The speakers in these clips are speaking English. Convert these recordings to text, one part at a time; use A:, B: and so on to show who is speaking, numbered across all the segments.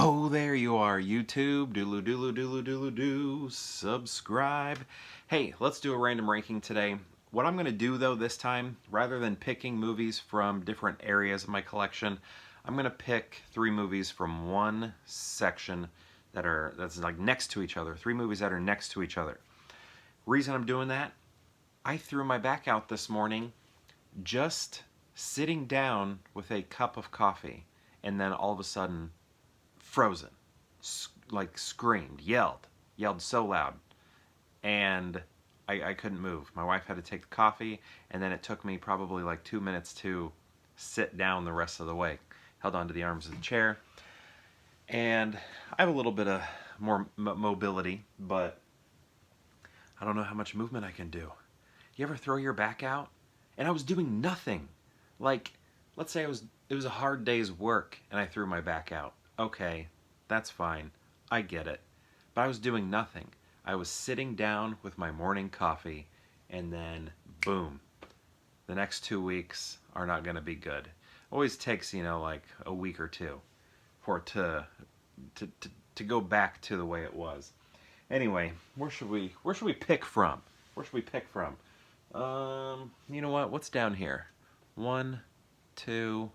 A: Oh, there you are, YouTube. Doodaloo, doodaloo, doodaloo, doodaloo, doo. Subscribe. Hey, let's do a random ranking today. What I'm going to do, though, this time, rather than picking movies from different areas of my collection, I'm going to pick 3 movies from one section that's like next to each other. 3 movies that are next to each other. Reason I'm doing that, I threw my back out this morning just sitting down with a cup of coffee, and then all of a sudden, frozen, like screamed, yelled so loud, and I couldn't move. My wife had to take the coffee, and then it took me probably like 2 minutes to sit down the rest of the way. Held onto the arms of the chair, and I have a little bit of more mobility, but I don't know how much movement I can do. You ever throw your back out? And I was doing nothing. Like, let's say it was a hard day's work and I threw my back out. Okay, that's fine. I get it. But I was doing nothing. I was sitting down with my morning coffee, and then boom. The next 2 weeks are not going to be good. Always takes, like a week or two for it to go back to the way it was. Anyway, where should we pick from? Where should we pick from? You know what? What's down here? 1, 2,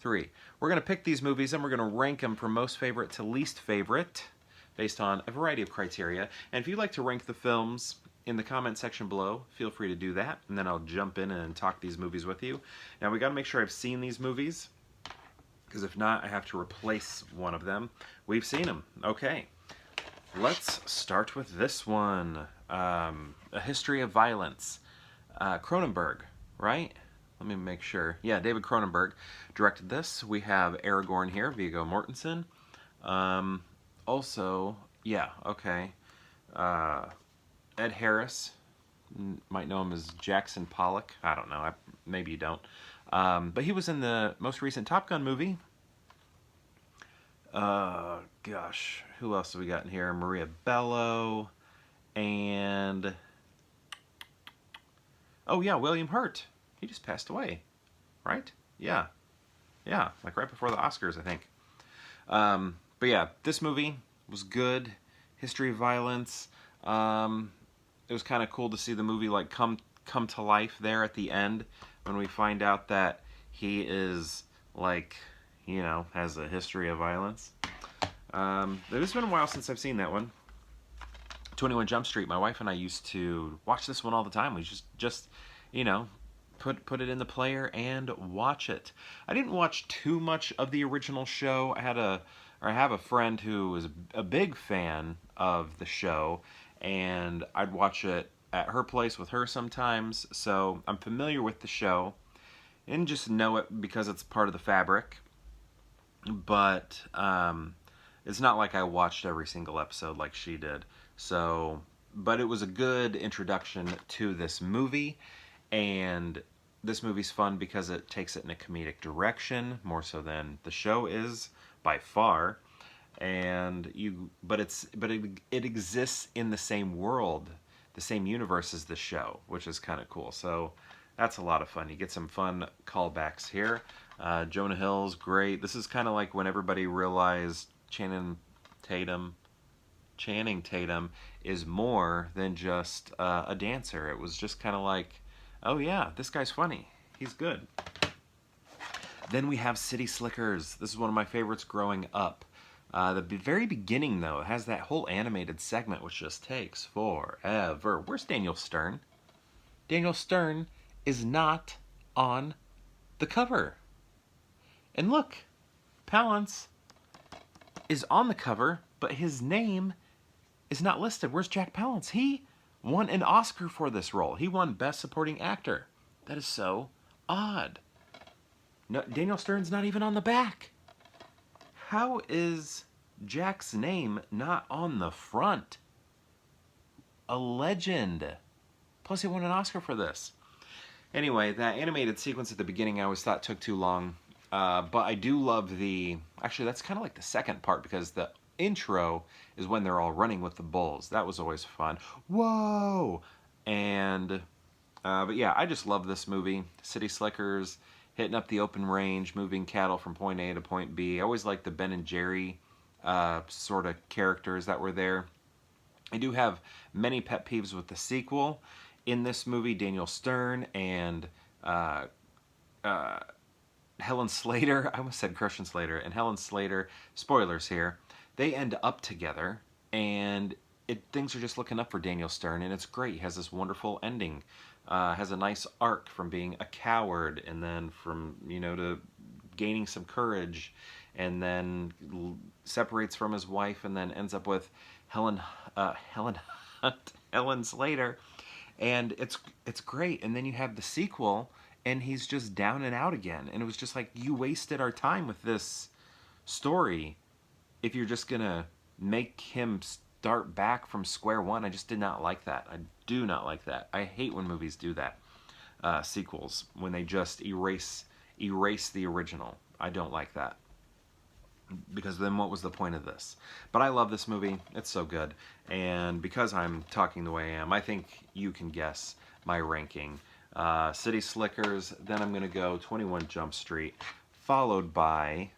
A: 3. We're going to pick these movies and we're going to rank them from most favorite to least favorite based on a variety of criteria. And if you'd like to rank the films in the comment section below, feel free to do that, and then I'll jump in and talk these movies with you. Now, we got to make sure I've seen these movies, because if not, I have to replace one of them. We've seen them. Okay. Let's start with this one. A History of Violence. Cronenberg, right? Let me make sure. Yeah, David Cronenberg directed this. We have Aragorn here, Viggo Mortensen. Also, yeah, okay. Ed Harris. Might know him as Jackson Pollock. I don't know. Maybe you don't. But he was in the most recent Top Gun movie. Gosh, who else have we got in here? Maria Bello, and oh yeah, William Hurt. He just passed away, right? Yeah, like right before the Oscars, I think. But yeah, this movie was good. History of Violence. It was kind of cool to see the movie like come to life there at the end when we find out that he is like, has a history of violence. It's been a while since I've seen that one. 21 Jump Street. My wife and I used to watch this one all the time. We just put it in the player and watch it. I didn't watch too much of the original show. I have a friend who is a big fan of the show, and I'd watch it at her place with her sometimes. So I'm familiar with the show and just know it because it's part of the fabric. But it's not like I watched every single episode like she did. So, but it was a good introduction to this movie, and this movie's fun because it takes it in a comedic direction more so than the show is by far. And it exists in the same world, the same universe as the show, which is kind of cool. So that's a lot of fun. You get some fun callbacks here. Jonah Hill's great. This is kind of like when everybody realized Channing Tatum is more than just a dancer. It was just kind of like, oh yeah, this guy's funny. He's good. Then we have City Slickers. This is one of my favorites growing up. The very beginning, though, it has that whole animated segment which just takes forever. Where's Daniel Stern? Daniel Stern is not on the cover. And look, Palance is on the cover, but his name is not listed. Where's Jack Palance? He won an Oscar for this role. He won Best Supporting Actor. That is so odd. No, Daniel Stern's not even on the back. How is Jack's name not on the front? A legend. Plus he won an Oscar for this. Anyway, that animated sequence at the beginning I always thought took too long. But I do love actually that's kind of like the second part, because the intro is when they're all running with the bulls. That was always fun. Whoa! And, but yeah, I just love this movie. City Slickers, hitting up the open range, moving cattle from point A to point B. I always like the Ben and Jerry sort of characters that were there. I do have many pet peeves with the sequel. In this movie, Daniel Stern and uh, uh, Helen Slater, I almost said Christian Slater, and Helen Slater, spoilers here, they end up together, and things are just looking up for Daniel Stern, and it's great. He has this wonderful ending. Has a nice arc from being a coward, and then from, to gaining some courage, and then separates from his wife, and then ends up with Helen Hunt, Helen Slater, and it's great. And then you have the sequel, and he's just down and out again, and it was just like, you wasted our time with this story if you're just gonna make him start back from square one. I just did not like that. I do not like that. I hate when movies do that. Sequels, when they just erase the original. I don't like that, because then what was the point of this? But I love this movie. It's so good. And because I'm talking the way I am, I think you can guess my ranking. City Slickers, then I'm going to go 21 Jump Street, followed by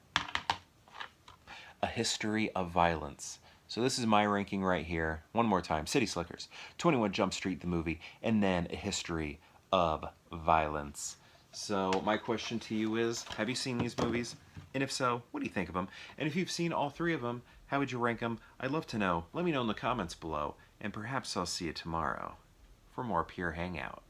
A: A History of Violence. So this is my ranking right here. One more time. City Slickers, 21 Jump Street, the movie, and then A History of Violence. So my question to you is, have you seen these movies? And if so, what do you think of them? And if you've seen all three of them, how would you rank them? I'd love to know. Let me know in the comments below. And perhaps I'll see you tomorrow for more Pure Hangout.